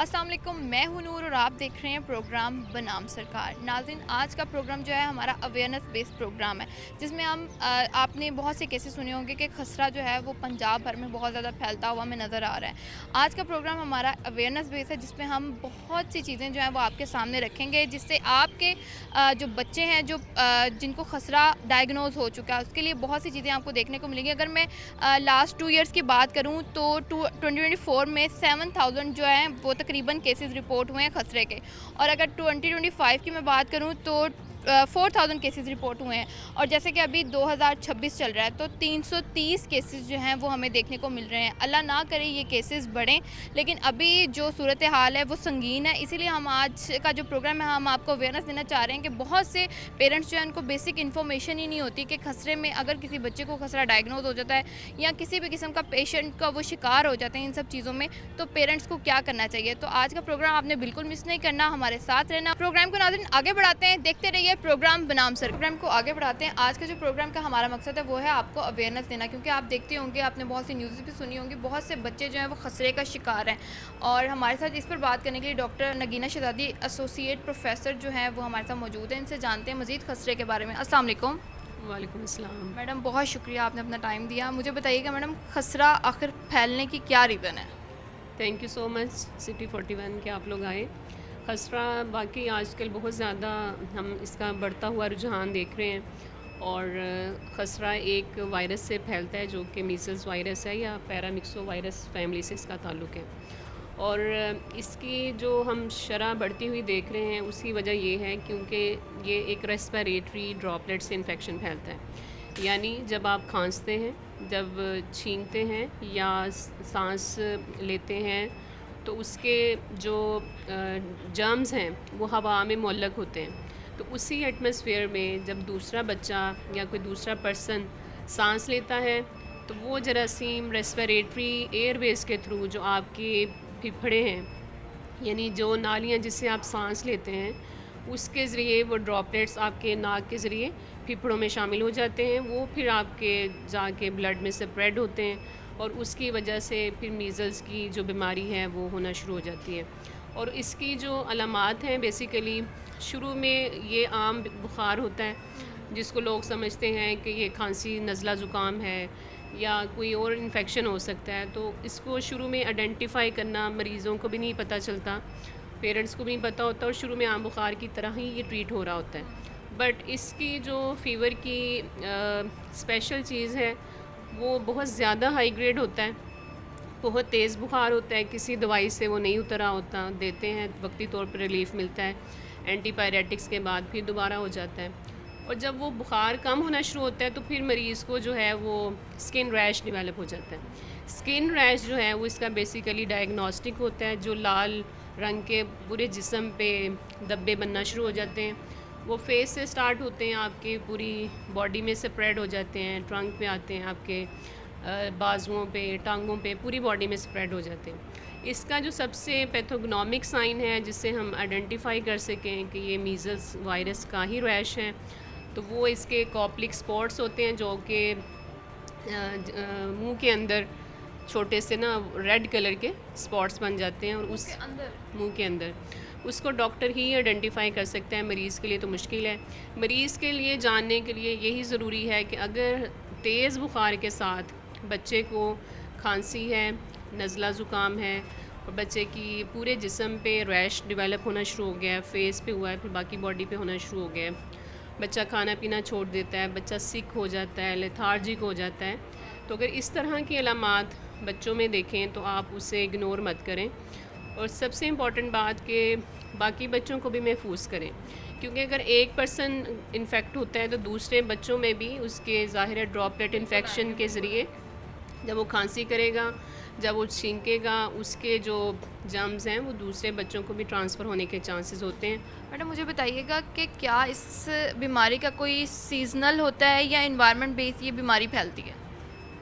अस्सलाम वालेकुम, मैं हूं नूर और आप देख रहे हैं प्रोग्राम बनाम सरकार। नाज़रीन, आज का प्रोग्राम जो है हमारा अवेयरनेस बेस्ड प्रोग्राम है, जिसमें हम आपने बहुत से केसेस सुने होंगे कि खसरा जो है वो पंजाब भर में बहुत ज़्यादा फैलता हुआ हमें नज़र आ रहा है। आज का प्रोग्राम हमारा अवेयरनेस बेस्ड है, जिसमें हम बहुत सी चीज़ें जो हैं वो आपके सामने रखेंगे, जिससे आपके जो बच्चे हैं जिनको खसरा डायग्नोज हो चुका है, उसके लिए बहुत सी चीज़ें आपको देखने को मिलेंगी। अगर मैं लास्ट 2 ईयर्स की बात करूँ तो 2024 में 7000 जो हैं वो तकरीबन केसेस रिपोर्ट हुए हैं खसरे के, और अगर 2025 की मैं बात करूँ तो 4000 केसेस रिपोर्ट हुए हैं। और जैसे कि अभी 2026 चल रहा है तो 330 केसेस जो हैं वो हमें देखने को मिल रहे हैं। अल्लाह ना करे ये केसेस बढ़ें, लेकिन अभी जो सूरत हाल है वो संगीन है। इसीलिए हम आज का जो प्रोग्राम है हम आपको अवेयरनेस देना चाह रहे हैं कि बहुत से पेरेंट्स जो हैं उनको बेसिक इन्फॉर्मेशन ही नहीं होती कि खसरे में अगर किसी बच्चे को खसरा डायग्नोज हो जाता है या किसी भी किस्म का पेशेंट का वो शिकार हो जाते हैं इन सब चीज़ों में, तो पेरेंट्स को क्या करना चाहिए। तो आज का प्रोग्राम आपने बिल्कुल मिस नहीं करना, हमारे साथ रहना। प्रोग्राम को नाज़रीन आगे बढ़ाते हैं, देखते रहिए प्रोग्राम बनाम सर। प्रोग्राम को आगे बढ़ाते हैं। आज का जो प्रोग्राम का हमारा मकसद है वो है आपको अवेयरनेस देना, क्योंकि आप देखते होंगे, आपने बहुत सी न्यूज़ भी सुनी होंगी, बहुत से बच्चे जो हैं वो खसरे का शिकार हैं। और हमारे साथ इस पर बात करने के लिए डॉक्टर नगीना शहजादी एसोसिएट प्रोफेसर जो हैं वो हमारे साथ मौजूद हैं। इनसे जानते हैं मज़ीद खसरे के बारे में। अस्सलाम वालेकुम वालेकुम अस्सलाम। मैडम, बहुत शुक्रिया आपने अपना टाइम दिया। मुझे बताइएगा मैडम, खसरा आखिर फैलने की क्या रीज़न है? Thank you so much city 41 के आप लोग आए। खसरा वाकई आजकल बहुत ज़्यादा हम इसका बढ़ता हुआ रुझान देख रहे हैं। और खसरा एक वायरस से फैलता है जो कि मीज़ल्स वायरस है या पैरामिक्सो वायरस फैमिली से इसका ताल्लुक़ है। और इसकी जो हम शरह बढ़ती हुई देख रहे हैं उसकी वजह ये है क्योंकि ये एक रेस्पिरेटरी ड्रॉपलेट से इन्फेक्शन फैलता है। यानी जब आप खांसते हैं, जब छींकते हैं या सांस लेते हैं, तो उसके जो जर्म्स हैं वो हवा में मुअल्लक़ होते हैं। तो उसी एटमॉस्फेयर में जब दूसरा बच्चा या कोई दूसरा पर्सन सांस लेता है तो वो जरासीम रेस्पिरेटरी एयरवेज़ के थ्रू जो आपके फेफड़े हैं, यानी जो नालियाँ जिससे आप सांस लेते हैं, उसके ज़रिए वो ड्रॉपलेट्स आपके नाक के ज़रिए फेफड़ों में शामिल हो जाते हैं। वो फिर आपके जाके ब्लड में स्प्रेड होते हैं और उसकी वजह से फिर मीज़ल्स की जो बीमारी है वो होना शुरू हो जाती है। और इसकी जो अलामात हैं, बेसिकली शुरू में ये आम बुखार होता है जिसको लोग समझते हैं कि ये खांसी नज़ला ज़ुकाम है या कोई और इन्फेक्शन हो सकता है। तो इसको शुरू में आइडेंटिफाई करना मरीज़ों को भी नहीं पता चलता, पेरेंट्स को भी नहीं पता होता, और शुरू में आम बुखार की तरह ही ये ट्रीट हो रहा होता है। बट इसकी जो फ़ीवर की स्पेशल चीज़ है वो बहुत ज़्यादा हाई ग्रेड होता है, बहुत तेज़ बुखार होता है, किसी दवाई से वो नहीं उतरा होता, देते हैं वक्ती तौर पर रिलीफ़ मिलता है, एंटीपायरेटिक्स के बाद फिर दोबारा हो जाता है। और जब वो बुखार कम होना शुरू होता है तो फिर मरीज़ को जो है वो स्किन रैश डेवलप हो जाता है। स्किन रैश जो है वो इसका बेसिकली डायग्नोस्टिक होता है, जो लाल रंग के पूरे जिस्म पे धब्बे बनना शुरू हो जाते हैं। वो फेस से स्टार्ट होते हैं, आपके पूरी बॉडी में स्प्रेड हो जाते हैं, ट्रंक पे आते हैं, आपके बाजुओं पे, टांगों पे, पूरी बॉडी में स्प्रेड हो जाते हैं। इसका जो सबसे पैथोग्नोमिक साइन है जिससे हम आइडेंटिफाई कर सकें कि ये मीज़ल्स वायरस का ही रैश है, तो वो इसके कॉप्लिक स्पॉट्स होते हैं जो कि मुंह के अंदर छोटे से ना रेड कलर के स्पॉट्स बन जाते हैं, और उस मुंह के अंदर उसको डॉक्टर ही आइडेंटिफाई कर सकता है। मरीज़ के लिए तो मुश्किल है। मरीज़ के लिए जानने के लिए यही ज़रूरी है कि अगर तेज़ बुखार के साथ बच्चे को खांसी है, नज़ला ज़ुकाम है और बच्चे की पूरे जिस्म पे रैश डेवलप होना शुरू हो गया है, फेस पे हुआ है, फिर बाकी बॉडी पे होना शुरू हो गया है, बच्चा खाना पीना छोड़ देता है, बच्चा सिक हो जाता है, लेथार्जिक हो जाता है, तो अगर इस तरह की अलामात बच्चों में देखें तो आप उसे इग्नोर मत करें। और सबसे इम्पॉर्टेंट बात कि बाकी बच्चों को भी महफूज करें, क्योंकि अगर एक पर्सन इन्फेक्ट होता है तो दूसरे बच्चों में भी उसके ज़ाहिर ड्रॉपलेट इन्फेक्शन के ज़रिए जब वो खांसी करेगा, जब वो छींकेगा, उसके जो जर्म्स हैं वो दूसरे बच्चों को भी ट्रांसफ़र होने के चांसेस होते हैं। मैडम, मुझे बताइएगा कि क्या इस बीमारी का कोई सीज़नल होता है या एनवायरनमेंट बेस ये बीमारी फैलती है?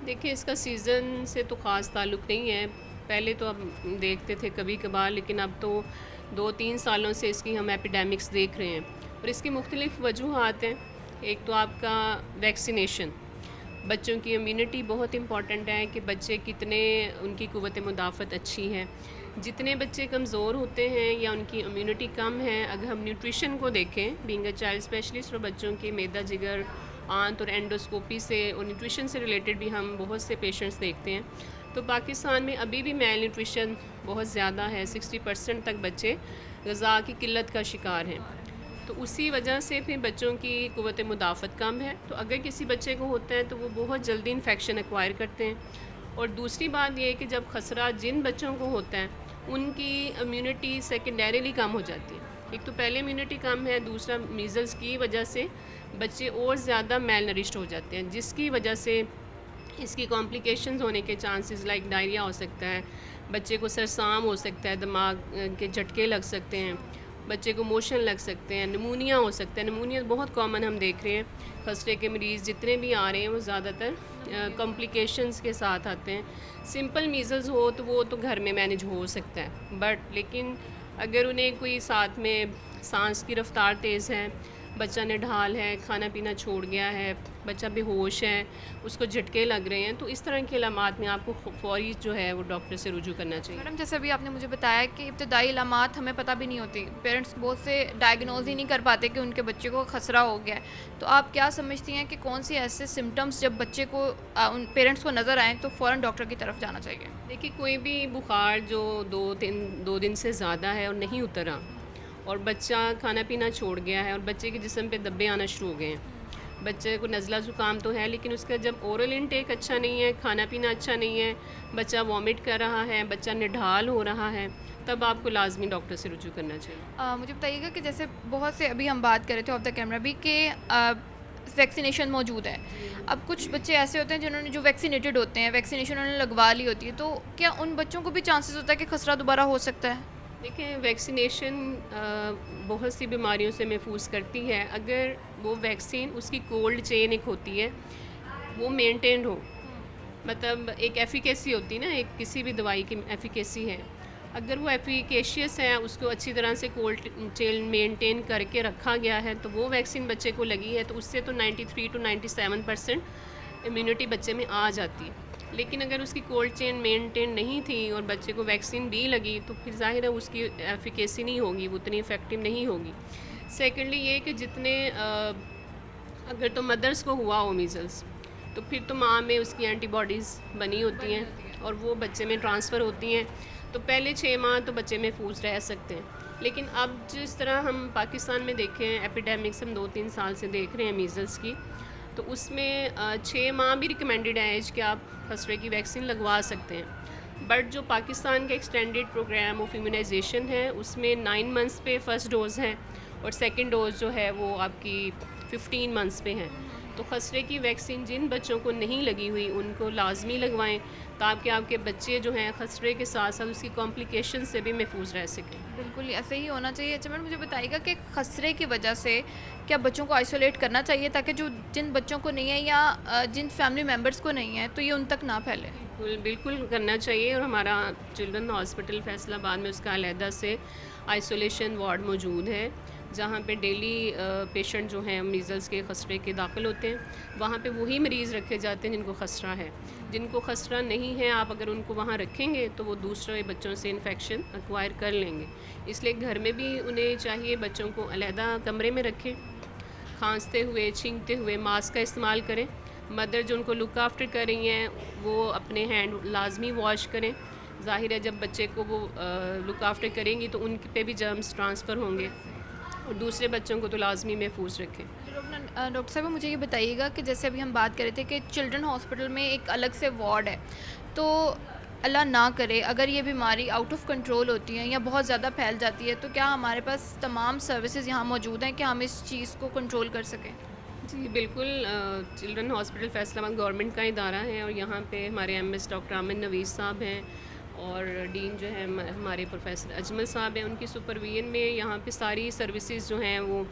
देखिए, इसका सीज़न से तो ख़ास ताल्लुक़ नहीं है। पहले तो हम देखते थे कभी कभार, लेकिन अब तो 2-3 सालों से इसकी हम एपिडेमिक्स देख रहे हैं और इसकी मुख्तलिफ़ वजूहात हैं। एक तो आपका वैक्सीनेशन, बच्चों की इम्यूनिटी बहुत इम्पॉर्टेंट है कि बच्चे कितने, उनकी क़ुव्वत मुदाफ़त अच्छी है। जितने बच्चे कमज़ोर होते हैं या उनकी इम्यूनिटी कम है, अगर हम न्यूट्रिशन को देखें, बीइंग अ चाइल्ड स्पेशलिस्ट, और बच्चों के मैदा जिगर आंत और एंडोस्कोपी से और न्यूट्रिशन से रिलेटेड भी हम बहुत से पेशेंट्स देखते हैं। तो पाकिस्तान में अभी भी मेल न्यूट्रिशन बहुत ज़्यादा है, 60% तक बच्चे ग़िज़ा की किल्लत का शिकार हैं। तो उसी वजह से फिर बच्चों की क़ुव्वत मुदाफ़त कम है, तो अगर किसी बच्चे को होता है तो वो बहुत जल्दी इन्फेक्शन एक्वायर करते हैं। और दूसरी बात ये है कि जब खसरा जिन बच्चों को होता है उनकी इम्यूनिटी सेकेंडरीली कम हो जाती है। एक तो पहले इम्यूनिटी कम है, दूसरा मीज़ल्स की वजह से बच्चे और ज़्यादा मेल नरिश्ड हो जाते हैं, जिसकी वजह से इसकी कॉम्प्लिकेशंस होने के चांसेस लाइक डायरिया हो सकता है, बच्चे को सरसाम हो सकता है, दिमाग के झटके लग सकते हैं, बच्चे को मोशन लग सकते हैं, निमोनिया हो सकता है। निमोनिया बहुत कॉमन हम देख रहे हैं, खसरे के मरीज़ जितने भी आ रहे हैं वो ज़्यादातर कॉम्प्लिकेशंस के साथ आते हैं। सिंपल मीज़ल्स हो तो वो तो घर में मैनेज हो सकता है, बट लेकिन अगर उन्हें कोई साथ में सांस की रफ्तार तेज़ है, बच्चा निढाल है, खाना पीना छोड़ गया है, बच्चा बेहोश है, उसको झटके लग रहे हैं, तो इस तरह के अलामात में आपको फ़ौरी जो है वो डॉक्टर से रुजू करना चाहिए। मैडम जैसे अभी आपने मुझे बताया कि इब्तदाई अलामात हमें पता भी नहीं होती, पेरेंट्स बहुत से डायग्नोज ही नहीं कर पाते कि उनके बच्चे को खसरा हो गया है। तो आप क्या समझती हैं कि कौन सी ऐसे सिम्टम्स जब बच्चे को उन पेरेंट्स को नज़र आएँ तो फ़ौरन डॉक्टर की तरफ जाना चाहिए? देखिए, कोई भी बुखार जो 2 दिन से ज़्यादा है और नहीं उतरा, और बच्चा खाना पीना छोड़ गया है और बच्चे के जिस्म पे धब्बे आना शुरू हो गए हैं, बच्चे को नज़ला ज़ुकाम तो है लेकिन उसका जब ओरल इंटेक अच्छा नहीं है, खाना पीना अच्छा नहीं है, बच्चा वॉमिट कर रहा है, बच्चा निढाल हो रहा है, तब आपको लाजमी डॉक्टर से रुजू करना चाहिए। मुझे बताइएगा कि जैसे बहुत से अभी हम बात कर रहे थे ऑफ द कैमरा भी कि वैक्सीनेशन मौजूद है। अब कुछ बच्चे ऐसे होते हैं जिन्होंने जो वैक्सीनेटेड होते हैं, वैक्सीनेशन उन्होंने लगवा ली होती है, तो क्या उन बच्चों को भी चांसेस होता है कि खसरा दोबारा हो सकता है? देखिए, वैक्सीनेशन बहुत सी बीमारियों से महफूज करती है अगर वो वैक्सीन, उसकी कोल्ड चेन एक होती है, वो मेंटेन्ड हो। मतलब एक एफिकेसी होती है ना, एक किसी भी दवाई की एफिकेसी है, अगर वो एफिकेशियस है, उसको अच्छी तरह से कोल्ड चेन मेंटेन करके रखा गया है, तो वो वैक्सीन बच्चे को लगी है तो उससे तो 93 to 97% इम्यूनिटी बच्चे में आ जाती है। लेकिन अगर उसकी कोल्ड चेन मेंटेन नहीं थी और बच्चे को वैक्सीन भी लगी तो फिर ज़ाहिर है उसकी एफिकेसी नहीं होगी, वो उतनी इफ़ेक्टिव नहीं होगी। सेकेंडली ये कि जितने अगर तो मदर्स को हुआ हो मीज़ल्स, तो फिर तो माँ में उसकी एंटीबॉडीज़ बनी होती हैं और वो बच्चे में ट्रांसफ़र होती हैं, तो पहले 6 माह तो बच्चे महफूज रह सकते हैं। लेकिन अब जिस तरह हम पाकिस्तान में देखें, एपिडेमिक्स हम 2-3 साल से देख रहे हैं मीज़ल्स की, तो उसमें 6 माह भी रिकमेंडेड है एज कि आप खसरे की वैक्सीन लगवा सकते हैं। बट जो पाकिस्तान का एक्सटेंडेड प्रोग्राम ऑफ इम्यूनाइजेशन है उसमें 9 मंथ्स पे फ़र्स्ट डोज़ है और सेकंड डोज़ जो है वो आपकी 15 मंथ्स पे है। तो खसरे की वैक्सीन जिन बच्चों को नहीं लगी हुई उनको लाजमी लगवाएं, ताकि आपके बच्चे जो हैं खसरे के साथ साथ उसकी कॉम्प्लिकेशन से भी महफूज रह सकें। बिल्कुल ऐसे ही होना चाहिए। अच्छा मैडम मुझे बताइएगा कि खसरे की वजह से क्या बच्चों को आइसोलेट करना चाहिए ताकि जो जिन बच्चों को नहीं है या जिन फैमिली मेम्बर्स को नहीं है तो ये उन तक ना फैले? बिल्कुल करना चाहिए, और हमारा चिल्ड्रन हॉस्पिटल फैसलाबाद में उसका अलहदा से आइसोलेशन वार्ड मौजूद है, जहाँ पे डेली पेशेंट जो हैं मीज़ल्स के खसरे के दाखिल होते हैं। वहाँ पे वही मरीज़ रखे जाते हैं जिनको खसरा है। जिनको खसरा नहीं है, आप अगर उनको वहाँ रखेंगे तो वो दूसरे बच्चों से इन्फेक्शन एक्वायर कर लेंगे। इसलिए घर में भी उन्हें चाहिए बच्चों को अलहदा कमरे में रखें, खांसते हुए छींकते हुए मास्क का इस्तेमाल करें। मदर जो उनको लुक आफ्टर कर रही हैं वो अपने हैंड लाजमी वॉश करें। ज़ाहिर है जब बच्चे को वो लुक आफ्टर करेंगी तो उन पे भी जर्म्स ट्रांसफ़र होंगे, और दूसरे बच्चों को तो लाजमी महफूज रखें। डॉक्टर साहब मुझे ये बताइएगा कि जैसे अभी हम बात कर रहे थे कि चिल्ड्रन हॉस्पिटल में एक अलग से वार्ड है, तो अल्लाह ना करे अगर ये बीमारी आउट ऑफ कंट्रोल होती है या बहुत ज़्यादा फैल जाती है, तो क्या हमारे पास तमाम सर्विसेज यहाँ मौजूद हैं कि हम इस चीज़ को कंट्रोल कर सकें? जी बिल्कुल, चिल्ड्रन हॉस्पिटल फैसलाबाद गवर्नमेंट का इदारा है और यहाँ पे हमारे MS डॉक्टर आमिर नवीस साहब हैं और डीन जो है हमारे प्रोफेसर अजमल साहब हैं। उनकी सुपरविजन में यहाँ पे सारी सर्विसेज जो हैं वो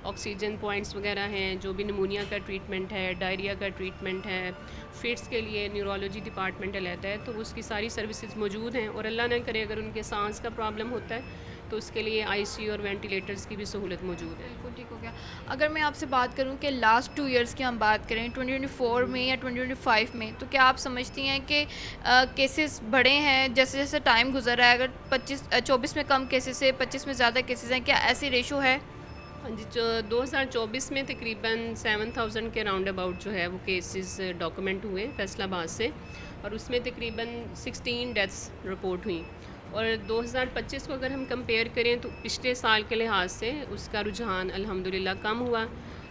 ऑक्सीजन पॉइंट्स वगैरह हैं, जो भी निमोनिया का ट्रीटमेंट है, डायरिया का ट्रीटमेंट है, फिट्स के लिए न्यूरोलॉजी डिपार्टमेंट रहता है, तो उसकी सारी सर्विसेज मौजूद हैं। और अल्लाह ना करे अगर उनके सांस का प्रॉब्लम होता है तो उसके लिए आईसीयू और वेंटिलेटर्स की भी सहूलत मौजूद है। बिल्कुल ठीक हो गया। अगर मैं आपसे बात करूं कि लास्ट 2 इयर्स की हम बात करें 2024 में या 2025 में, तो क्या आप समझती हैं कि केसेस बढ़े हैं जैसे जैसे टाइम गुजर रहा है? अगर 24 में कम केसेस है, 25 में ज़्यादा केसेस हैं, क्या ऐसी रेशो है? हाँ जी, जो 2024 में तकरीबन 7000 के राउंड अबाउट जो है वो केसेस डॉक्यूमेंट हुए फैसलाबाद से, और उसमें तकरीबन 16 डेथ्स रिपोर्ट हुई। और 2025 को अगर हम कंपेयर करें तो पिछले साल के लिहाज से उसका रुझान अल्हम्दुलिल्लाह कम हुआ।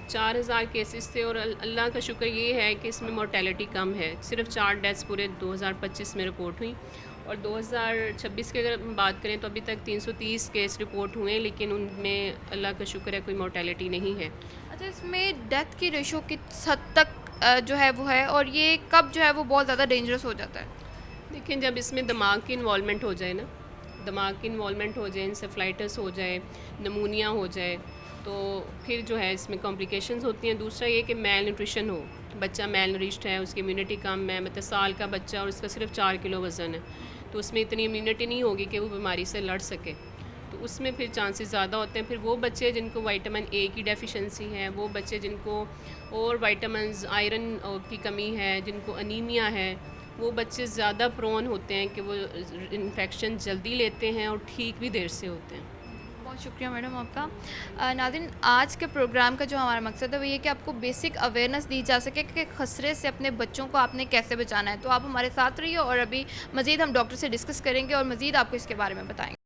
4000 केसेस थे और अल्लाह का शुक्र ये है कि इसमें मोर्टेलिटी कम है, सिर्फ 4 डेथ्स पूरे 2025 में रिपोर्ट हुई। और 2026 की अगर हम बात करें तो अभी तक 330 केस रिपोर्ट हुए हैं, लेकिन उनमें अल्लाह का शुक्र है कोई मोर्टेलिटी नहीं है। अच्छा, इसमें डेथ की रेशो किस हद तक जो है वो है, और ये कब जो है वो बहुत ज़्यादा डेंजरस हो जाता है? देखिए, जब इसमें दिमाग की इन्वॉल्वमेंट हो जाए ना, दिमाग की इन्वॉल्वमेंट हो जाए, इंसेफ्लाइटिस हो जाए, नमूनिया हो जाए, तो फिर जो है इसमें कॉम्प्लिकेशंस होती हैं। दूसरा ये कि मेल न्यूट्रिशन हो, बच्चा मेल नरिश्ड है, उसकी इम्यूनिटी कम है, मतलब साल का बच्चा और उसका सिर्फ 4 किलो वज़न है, तो उसमें इतनी इम्यूनिटी नहीं होगी कि वो बीमारी से लड़ सके, तो उसमें फिर चांसेस ज़्यादा होते हैं। फिर वो बच्चे जिनको विटामिन ए की डेफिशिएंसी है, वो बच्चे जिनको और विटामिन्स आयरन की कमी है, जिनको अनीमिया है, वो बच्चे ज़्यादा प्रोन होते हैं कि वो इन्फेक्शन जल्दी लेते हैं और ठीक भी देर से होते हैं। बहुत शुक्रिया मैडम आपका। नाज़रीन, आज के प्रोग्राम का जो हमारा मकसद है वो ये कि आपको बेसिक अवेयरनेस दी जा सके कि खसरे से अपने बच्चों को आपने कैसे बचाना है। तो आप हमारे साथ रहिए और अभी मज़ीद हम डॉक्टर से डिस्कस करेंगे और मज़ीद आपको इसके बारे में बताएंगे।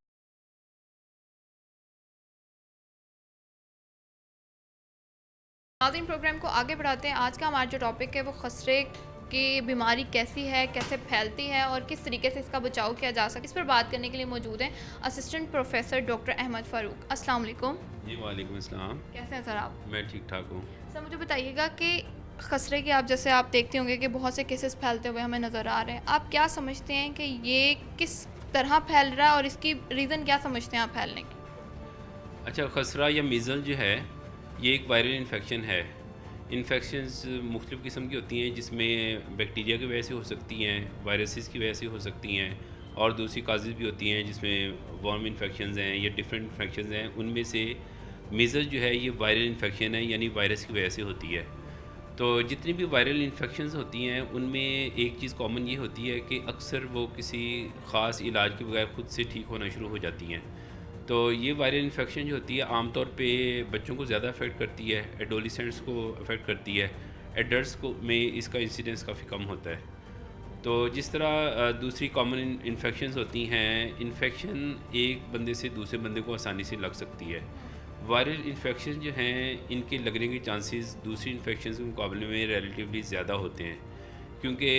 नाज़रीन, प्रोग्राम को आगे बढ़ाते हैं। आज का हमारा जो टॉपिक है वो खसरे की बीमारी कैसी है, कैसे फैलती है और किस तरीके से इसका बचाव किया जा सकता है, इस पर बात करने के लिए मौजूद हैं assistant professor doctor Ahmad Farooq. अस्सलाम वालेकुम। जी वालेकुम अस्सलाम। कैसे हैं सर आप? मैं ठीक ठाक हूँ। सर, मुझे बताइएगा कि खसरे की आप देखते होंगे कि बहुत से केसेस फैलते हुए हमें नज़र आ रहे हैं। आप क्या समझते हैं कि ये किस तरह फैल रहा है और इसकी रीज़न क्या समझते हैं आप फैलने की? अच्छा, खसरा या मीज़ल जो है ये एक वायरल इन्फेक्शन है। इन्फेक्शंस मुख्तलिफ़ किस्म की होती हैं, जिसमें बैक्टीरिया की वजह से हो सकती हैं, वायरसेस की वजह से हो सकती हैं, और दूसरी काजेज़ भी होती हैं जिसमें वर्म इन्फेक्शंस हैं या डिफरेंट इन्फेक्शंस हैं। उनमें से मीज़ल जो है ये वायरल इन्फेक्शन है, यानी वायरस की वजह से होती है। तो जितनी भी वायरल इन्फेक्शंस होती हैं उनमें एक चीज़ कॉमन ये होती है कि अक्सर वो किसी ख़ास इलाज के बगैर ख़ुद से ठीक होना शुरू हो जाती हैं। तो ये वायरल इन्फेक्शन जो होती है आमतौर पे बच्चों को ज़्यादा अफेक्ट करती है, एडोलिसेंट्स को अफेक्ट करती है, एडल्ट्स को में इसका इंसिडेंस काफ़ी कम होता है। तो जिस तरह दूसरी कॉमन इन्फेक्शंस होती हैं, इन्फेक्शन एक बंदे से दूसरे बंदे को आसानी से लग सकती है। वायरल इन्फेक्शन जो हैं इनके लगने के चांसेस दूसरी इन्फेक्शन के मुकाबले में रिलेटिवली ज़्यादा होते हैं, क्योंकि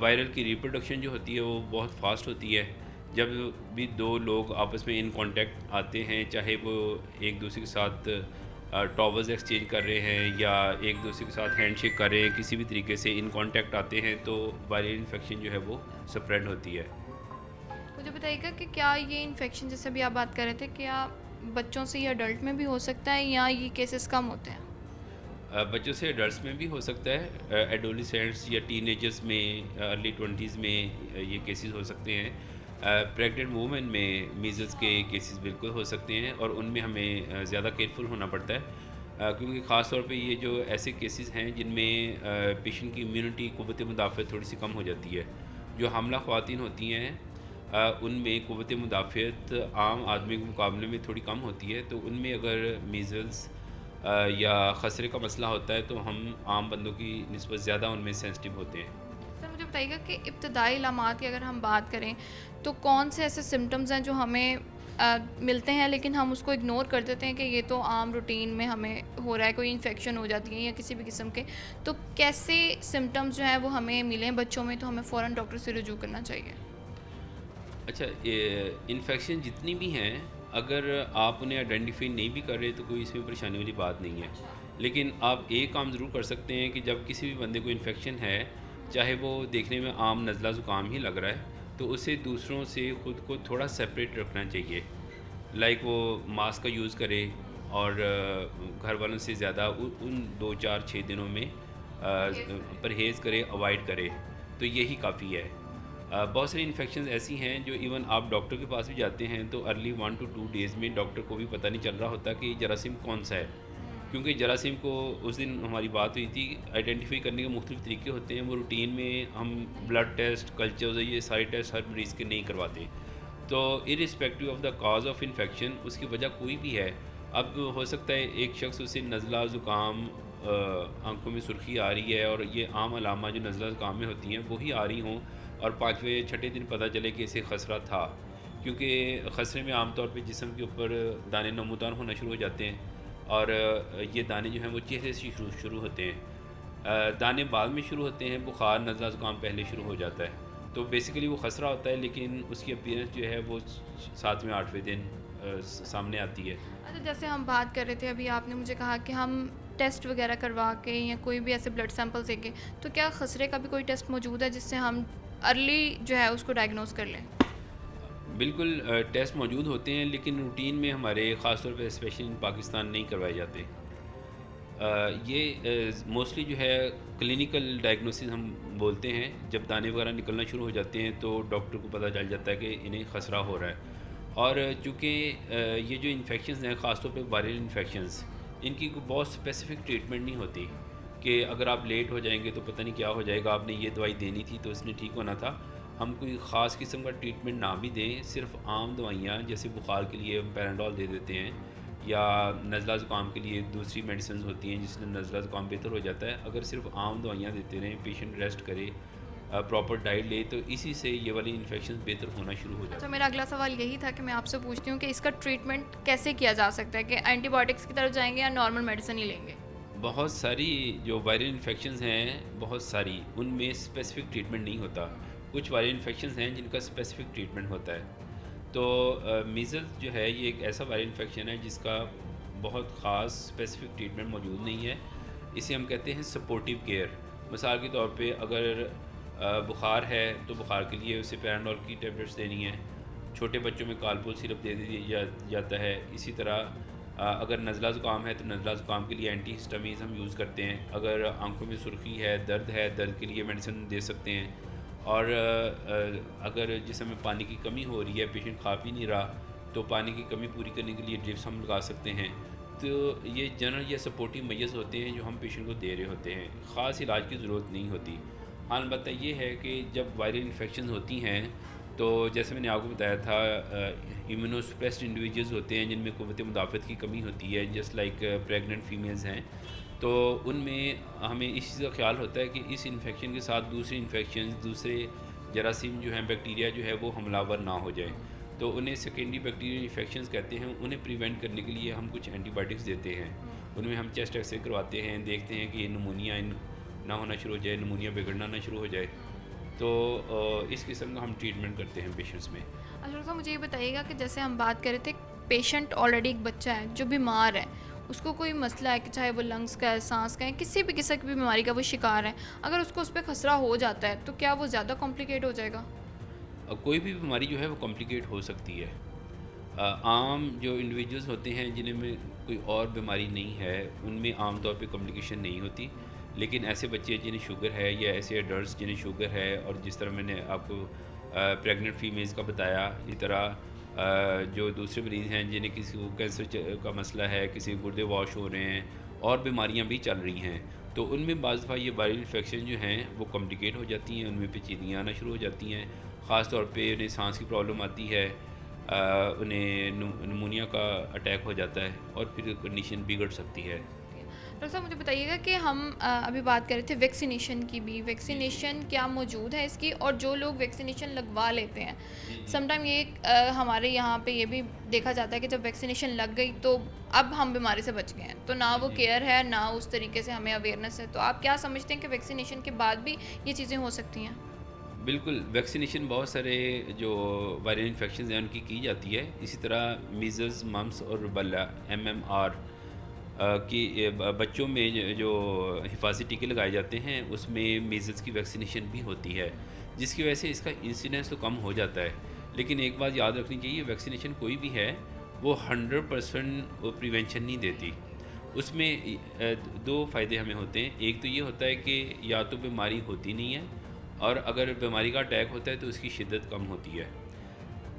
वायरल की रिप्रोडक्शन जो होती है वो बहुत फास्ट होती है। जब भी दो लोग आपस में इन कांटेक्ट आते हैं, चाहे वो एक दूसरे के साथ टॉवल्स एक्सचेंज कर रहे हैं या एक दूसरे के साथ हैंडशेक कर रहे हैं, किसी भी तरीके से इन कांटेक्ट आते हैं, तो वायरल इन्फेक्शन जो है वो स्प्रेड होती है। मुझे बताइएगा कि क्या ये इन्फेक्शन, जैसे अभी आप बात कर रहे थे, क्या बच्चों से या अडल्ट में भी हो सकता है या ये केसेस कम होते हैं? बच्चों से एडल्ट्स में भी हो सकता है, एडोलिसेंट्स या टीनेजर्स में, अर्ली 20s में ये केसेस हो सकते हैं। प्रेग्नेंट वूमेन में मीज़ल्स के केसेस बिल्कुल हो सकते हैं और उनमें हमें ज़्यादा केयरफुल होना पड़ता है, क्योंकि ख़ास तौर पे ये जो ऐसे केसेस हैं जिनमें पेशेंट की इम्यूनिटी क़ुव्वत मुदाफ़त थोड़ी सी कम हो जाती है। जो हामला ख़वातीन होती हैं उनमें क़ुव्वत मुदाफ़त आम आदमी के मुकाबले में थोड़ी कम होती है, तो उनमें अगर मीज़ल्स या खसरे का मसला होता है तो हम आम बंदों की निस्बत ज़्यादा उनमें सेंसिटिव होते हैं। सर, मुझे बताइएगा कि इब्तदाई इलामात की अगर हम बात करें तो कौन से ऐसे सिम्टम्स हैं जो हमें मिलते हैं लेकिन हम उसको इग्नोर कर देते हैं कि ये तो आम रूटीन में हमें हो रहा है, कोई इन्फेक्शन हो जाती है या किसी भी किस्म के, तो कैसे सिम्टम्स जो हैं वो हमें मिलें बच्चों में तो हमें फ़ौरन डॉक्टर से रुजू करना चाहिए? अच्छा, इन्फेक्शन जितनी भी हैं अगर आप उन्हें आइडेंटिफाई नहीं भी कर रहे तो कोई इसमें परेशानी वाली बात नहीं है, लेकिन आप एक काम ज़रूर कर सकते हैं कि जब किसी भी बंदे को इन्फेक्शन है, चाहे वो देखने में आम नज़ला ज़ुकाम ही लग रहा है, तो उसे दूसरों से ख़ुद को थोड़ा सेपरेट रखना चाहिए। लाइक वो मास्क का यूज़ करे और घर वालों से ज़्यादा उन 2, 4, 6 दिनों में परहेज़ करे, अवॉइड करे, तो यही काफ़ी है। बहुत सारी इन्फेक्शन ऐसी हैं जो इवन आप डॉक्टर के पास भी जाते हैं तो अर्ली 1 to 2 डेज़ में डॉक्टर को भी पता नहीं चल रहा होता कि जरासीम कौन सा है, क्योंकि जरासीम को उस दिन हमारी बात हुई थी आइडेंटिफाई करने के मुख्तलिफ तरीके होते हैं। वो रूटीन में हम ब्लड टेस्ट, कल्चर्स, ये सारे टेस्ट हर मरीज़ के नहीं करवाते। तो irrespective of the cause of infection उसकी वजह कोई भी है, अब हो सकता है एक शख्स उसे नज़ला, ज़ुकाम, आंखों में सुर्खी आ रही है और ये आम अलामा जो नज़ला ज़ुकाम में होती हैं वही आ रही हों, और 5वें 6ठे दिन पता चले कि इसे खसरा था, क्योंकि खसरे में आम तौर पे जिस्म के ऊपर दाने नमूदान होना शुरू हो जाते हैं और ये दाने जो हैं वो चेहरे से शुरू होते हैं। दाने बाद में शुरू होते हैं, बुखार, नज़ला ज़ुकाम पहले शुरू हो जाता है। तो बेसिकली वो खसरा होता है, लेकिन उसकी अपीयरेंस जो है वो 7वें 8वें दिन सामने आती है। अच्छा, जैसे हम बात कर रहे थे अभी, आपने मुझे कहा कि हम टेस्ट वगैरह करवा के या कोई भी ऐसे ब्लड सैंपल देंगे, तो क्या खसरे का भी कोई टेस्ट मौजूद है जिससे हम अर्ली जो है उसको डायग्नोस कर लें? बिल्कुल, टेस्ट मौजूद होते हैं, लेकिन रूटीन में हमारे ख़ास तौर पे स्पेशली इन पाकिस्तान नहीं करवाए जाते। ये मोस्टली जो है क्लिनिकल डायग्नोसिस हम बोलते हैं, जब दाने वगैरह निकलना शुरू हो जाते हैं तो डॉक्टर को पता चल जाता है कि इन्हें खसरा हो रहा है। और चूँकि ये जो इन्फेक्शंस हैं, ख़ास तौर पे वायरल इन्फेक्शंस, इनकी कोई बहुत स्पेसिफिक ट्रीटमेंट नहीं होती कि अगर आप लेट हो जाएंगे तो पता नहीं क्या हो जाएगा, आपने ये दवाई देनी थी तो इसने ठीक होना था। हम कोई ख़ास किस्म का ट्रीटमेंट ना भी दें, सिर्फ आम दवाइयाँ जैसे बुखार के लिए हम पैराडोल दे देते हैं, या नज़ला ज़ुकाम के लिए दूसरी मेडिसिन होती हैं जिससे नज़ला ज़ुकाम बेहतर हो जाता है। अगर सिर्फ आम दवाइयाँ देते रहें, पेशेंट रेस्ट करे, प्रॉपर डाइट ले, तो इसी से ये वाली इन्फेक्शन बेहतर होना शुरू हो जाता है। अच्छा, मेरा अगला सवाल यही था कि मैं आपसे पूछती हूँ कि इसका ट्रीटमेंट कैसे किया जा सकता है, कि एंटीबायोटिक्स की तरफ जाएंगे या नॉर्मल मेडिसिन ही लेंगे? बहुत सारी जो वायरल इन्फेक्शंस हैं, बहुत सारी उनमें स्पेसिफिक ट्रीटमेंट नहीं होता। कुछ वायरल इन्फेक्शंस हैं जिनका स्पेसिफिक ट्रीटमेंट होता है। तो मीज़ल्स जो है ये एक ऐसा वायरल इन्फेक्शन है जिसका बहुत ख़ास स्पेसिफिक ट्रीटमेंट मौजूद नहीं है। इसे हम कहते हैं सपोर्टिव केयर। मिसाल के तौर पे अगर बुखार है तो बुखार के लिए उसे पैराडोल की टेबलेट्स देनी है। छोटे बच्चों में कालपोल सिरप दे दिया जाता है। इसी तरह अगर नज़ला ज़ुकाम है तो नज़ला ज़ुकाम के लिए एंटी हिस्टामीन्स हम यूज़ करते हैं। अगर आंखों में सुर्खी है, दर्द के लिए मेडिसिन दे सकते हैं। और अगर जिसम में पानी की कमी हो रही है, पेशेंट खा पी नहीं रहा, तो पानी की कमी पूरी करने के लिए ड्रिप्स हम लगा सकते हैं। तो ये जनरल या सपोर्टिव मेजर्स होते हैं जो हम पेशेंट को दे रहे होते हैं, ख़ास इलाज की ज़रूरत नहीं होती। हाँ, अलबत्ता ये है कि जब वायरल इन्फेक्शन होती हैं तो जैसे मैंने आपको बताया था, इम्यूनोसप्रेस्ड इंडिविजुअल्स होते हैं जिनमें क़ुव्वत मुदाफ़त की कमी होती है, जस्ट लाइक प्रेग्नेंट फीमेल्स हैं, तो उनमें हमें इस चीज़ का ख्याल होता है कि इस इन्फेक्शन के साथ दूसरे इन्फेक्शन, दूसरे जरासीम जो हैं, बैक्टीरिया जो है वो हमलावर ना हो जाए, तो उन्हें सेकेंडरी बैक्टीरियल इन्फेक्शंस कहते हैं। उन्हें प्रिवेंट करने के लिए हम कुछ एंटीबायोटिक्स देते हैं। उनमें हम चेस्ट एक्सरे करवाते हैं, देखते हैं कि नमूनिया ना होना शुरू हो जाए, नमूनिया बिगड़ना ना शुरू हो जाए, तो इस किस्म का हम ट्रीटमेंट करते हैं पेशेंट्स में। अच्छा डॉक्टर, मुझे ये बताइएगा कि जैसे हम बात कर रहे थे, पेशेंट ऑलरेडी एक बच्चा है जो बीमार है, उसको कोई मसला है कि चाहे वो लंग्स का है, सांस का है, किसी भी किस्म की बीमारी का वो शिकार है, अगर उसको उस पर खसरा हो जाता है तो क्या वो ज़्यादा कॉम्प्लिकेट हो जाएगा? कोई भी बीमारी जो है वो कॉम्प्लिकेट हो सकती है। आम जो इंडिविजुअल्स होते हैं जिनमें कोई और बीमारी नहीं है, उनमें आम तौर पे कॉम्प्लिकेशन नहीं होती, लेकिन ऐसे बच्चे जिन्हें शुगर है या ऐसे एडल्ट्स जिन्हें शुगर है, और जिस तरह मैंने आपको प्रेग्नेंट फीमेल्स का बताया, इसी तरह जो दूसरे मरीज़ हैं जिन्हें किसी को कैंसर का मसला है, किसी के गुर्दे वॉश हो रहे हैं और बीमारियां भी चल रही हैं, तो उनमें बाज़ दफ़ा ये वायरल इन्फेक्शन जो हैं वो कॉम्प्लिकेट हो जाती हैं, उनमें पेचीदगियाँ आना शुरू हो जाती हैं। ख़ास तौर पे उन्हें सांस की प्रॉब्लम आती है, उन्हें नमूनिया का अटैक हो जाता है और फिर कंडीशन बिगड़ सकती है। डॉक्टर साहब, मुझे बताइएगा कि हम अभी बात कर रहे थे वैक्सीनेशन की भी, वैक्सीनेशन क्या मौजूद है इसकी, और जो लोग वैक्सीनेशन लगवा लेते हैं, समटाइम ये हमारे यहाँ पे ये भी देखा जाता है कि जब वैक्सीनेशन लग गई तो अब हम बीमारी से बच गए हैं, तो ना वो केयर है ना उस तरीके से हमें अवेयरनेस है, तो आप क्या समझते हैं कि वैक्सीनेशन के बाद भी ये चीज़ें हो सकती हैं? बिल्कुल, वैक्सीनेशन बहुत सारे जो वायरल इन्फेक्शन हैं उनकी की जाती है। इसी तरह मीज़ल्स, मम्स और रुबेला MMR कि बच्चों में जो हिफाज़ती टीके लगाए जाते हैं उसमें मीज़ल्स की वैक्सीनेशन भी होती है, जिसकी वजह से इसका इंसिडेंस तो कम हो जाता है। लेकिन एक बात याद रखनी चाहिए, वैक्सीनेशन कोई भी है वो 100% प्रिवेंशन नहीं देती। उसमें दो फ़ायदे हमें होते हैं। एक तो ये होता है कि या तो बीमारी होती नहीं है, और अगर बीमारी का अटैक होता है तो उसकी शिद्दत कम होती है।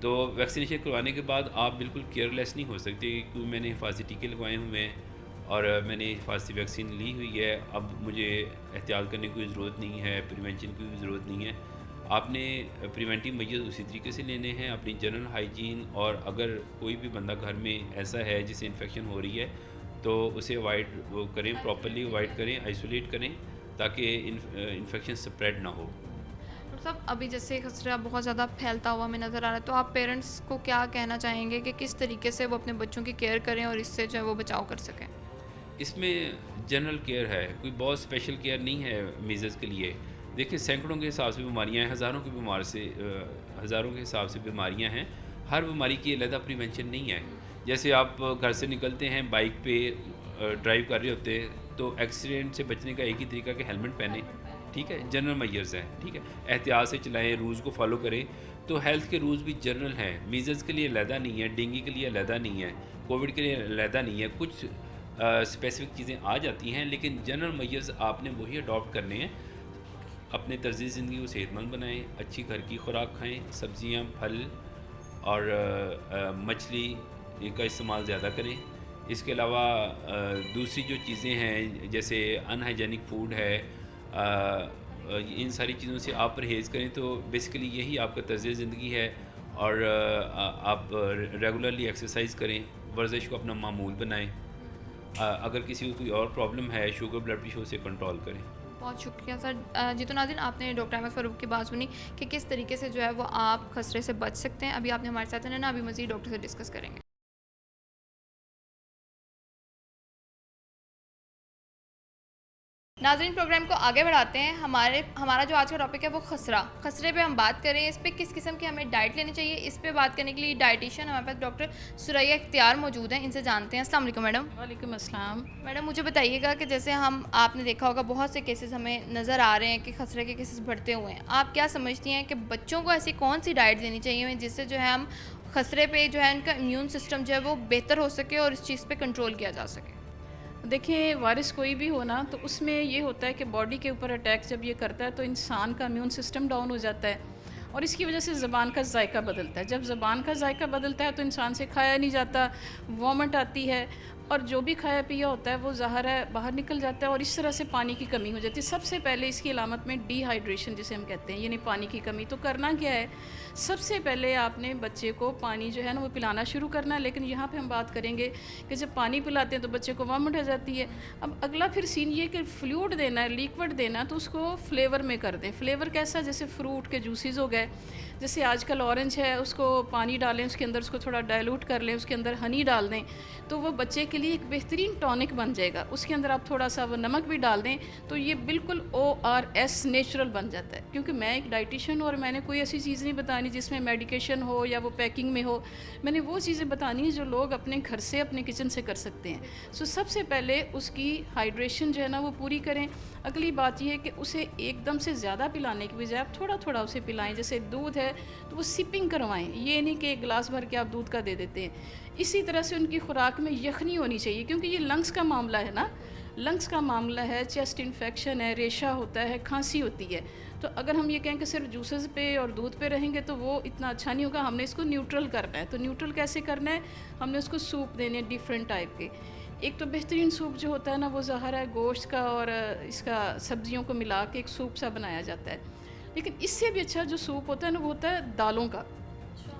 तो वैक्सीनेशन करवाने के बाद आप बिल्कुल केयरलेस नहीं हो सकते क्योंकि मैंने हिफाजती टीके लगवाए हुए हैं और मैंने हिफाजती वैक्सीन ली हुई है, अब मुझे एहतियात करने की ज़रूरत नहीं है, प्रिवेंशन की भी ज़रूरत नहीं है। आपने प्रिवेंटिव मेजर्स उसी तरीके से लेने हैं, अपनी जनरल हाइजीन, और अगर कोई भी बंदा घर में ऐसा है जिसे इन्फेक्शन हो रही है तो उसे अवॉइड वो करें, प्रॉपर्ली अवॉइड करें, आइसोलेट करें ताकि इन्फेक्शन स्प्रेड ना हो। डॉक्टर साहब, अभी जैसे खसरा बहुत ज़्यादा फैलता हुआ हमें नज़र आ रहा है, तो आप पेरेंट्स को क्या कहना चाहेंगे कि किस तरीके से वो अपने बच्चों की केयर करें और इससे जो है वो बचाव कर सकें? इसमें जनरल केयर है, कोई बहुत स्पेशल केयर नहीं है मीज़ल्स के लिए। देखिए सैकड़ों के हिसाब से बीमारियां हैं, हज़ारों के हिसाब से बीमारियां हैं। हर बीमारी की अलग प्रिवेंशन नहीं है। जैसे आप घर से निकलते हैं, बाइक पे ड्राइव कर रहे होते हैं तो एक्सीडेंट से बचने का एक ही तरीका कि हेलमेट पहने, ठीक है, जनरल मेजर्स हैं, ठीक है, एहतियात से चलाएं, रूल्स को फॉलो करें। तो हेल्थ के रूल्स भी जनरल हैं, मीज़ल्स के लिए अलहदा नहीं है, डेंगू के लिए अलहदा नहीं है, कोविड के लिए अलहदा नहीं है। कुछ स्पेसिफिक चीज़ें आ जाती हैं लेकिन जनरल मेजर्स आपने वही अडॉप्ट करने हैं। अपने तर्ज़ ज़िंदगी को सेहतमंद बनाएं, अच्छी घर की खुराक खाएं, सब्ज़ियाँ, फल और मछली का इस्तेमाल ज़्यादा करें। इसके अलावा दूसरी जो चीज़ें हैं जैसे अनहाइजेनिक फूड है, इन सारी चीज़ों से आप परहेज़ करें। तो बेसिकली यही आपका तर्ज़ ज़िंदगी है। और आप रेगुलरली एक्सरसाइज करें, वर्जिश को अपना मामूल बनाएं। अगर किसी को कोई और प्रॉब्लम है, शुगर, ब्लड प्रेशर, उसे कंट्रोल करें। बहुत शुक्रिया सर। जी तो नाज़रीन, आपने डॉक्टर अहमद फ़ारूक की बात सुनी कि किस तरीके से जो है वो आप खसरे से बच सकते हैं। अभी आपने हमारे साथ रहना, अभी मज़ीद डॉक्टर से डिस्कस करेंगे। नाज़रीन, प्रोग्राम को आगे बढ़ाते हैं। हमारा जो आज का टॉपिक है वो खसरे पे हम बात करें, इस पे किस किस्म की हमें डाइट लेनी चाहिए। इस पे बात करने के लिए डाइटिशियन हमारे पास डॉक्टर सुरैया इख्तियार मौजूद हैं, इनसे जानते हैं। अस्सलाम वालेकुम मैडम। वालेकुम अस्सलाम। मैडम, मुझे बताइएगा कि जैसे आपने देखा होगा बहुत से केसेस हमें नज़र आ रहे हैं कि खसरे के केसेस बढ़ते हुए हैं। आप क्या समझती हैं कि बच्चों को ऐसी कौन सी डाइट देनी चाहिए जिससे जो है हम खसरे पे जो है उनका इम्यून सिस्टम जो है वो बेहतर हो सके और इस चीज़ पे कंट्रोल किया जा सके? देखिए, वायरस कोई भी हो ना, तो उसमें ये होता है कि बॉडी के ऊपर अटैक जब ये करता है तो इंसान का इम्यून सिस्टम डाउन हो जाता है और इसकी वजह से ज़बान का जायका बदलता है। जब ज़बान का जायका बदलता है तो इंसान से खाया नहीं जाता, वॉमिट आती है और जो भी खाया पिया होता है वो ज़ाहिर है बाहर निकल जाता है और इस तरह से पानी की कमी हो जाती है। सबसे पहले इसकी अलामत में डिहाइड्रेशन जिसे हम कहते हैं, यानी पानी की कमी। तो करना क्या है, सबसे पहले आपने बच्चे को पानी जो है ना वो पिलाना शुरू करना है। लेकिन यहाँ पे हम बात करेंगे कि जब पानी पिलाते हैं तो बच्चे को वॉमिट हो जाती है। अब अगला फिर सीन ये कि फ्लूइड देना है, लिक्विड देना है, तो उसको फ्लेवर में कर दें। फ्लेवर कैसा, जैसे फ्रूट के जूसेस हो गए, जैसे आजकल ऑरेंज है उसको पानी डालें, उसके अंदर उसको थोड़ा डाइल्यूट कर लें, उसके अंदर हनी डाल दें, तो वो बच्चे के लिए एक बेहतरीन टॉनिक बन जाएगा। उसके अंदर आप थोड़ा सा वो नमक भी डाल दें तो ये बिल्कुल ORS नेचुरल बन जाता है। क्योंकि मैं एक डाइटिशियन हूँ और मैंने कोई ऐसी चीज़ नहीं बतानी जिसमें मेडिकेशन हो या वो पैकिंग में हो। मैंने वो चीज़ें बतानी है जो लोग अपने घर से, अपने किचन से कर सकते हैं। सो सबसे पहले उसकी हाइड्रेशन जो है ना वो पूरी करें। अगली बात यह है कि उसे एकदम से ज़्यादा पिलाने की बजाय आप थोड़ा थोड़ा उसे पिलाएं। जैसे दूध है तो वो सिपिंग करवाएं, ये नहीं कि एक गिलास भर के आप दूध का दे देते हैं। इसी तरह से उनकी खुराक में यखनी होनी चाहिए, क्योंकि ये लंग्स का मामला है ना, लंग्स का मामला है, चेस्ट इन्फेक्शन है, रेशा होता है, खांसी होती है। तो अगर हम ये कहें कि सिर्फ जूसेस पे और दूध पे रहेंगे तो वो इतना अच्छा नहीं होगा। हमने इसको न्यूट्रल करना है। तो न्यूट्रल कैसे करना है, हमने उसको सूप देने डिफरेंट टाइप के। एक तो बेहतरीन सूप जो होता है ना वो ज़ाहिर है गोश्त का और इसका सब्जियों को मिला के एक सूप सा बनाया जाता है। लेकिन इससे भी अच्छा जो सूप होता है ना वो होता है दालों का।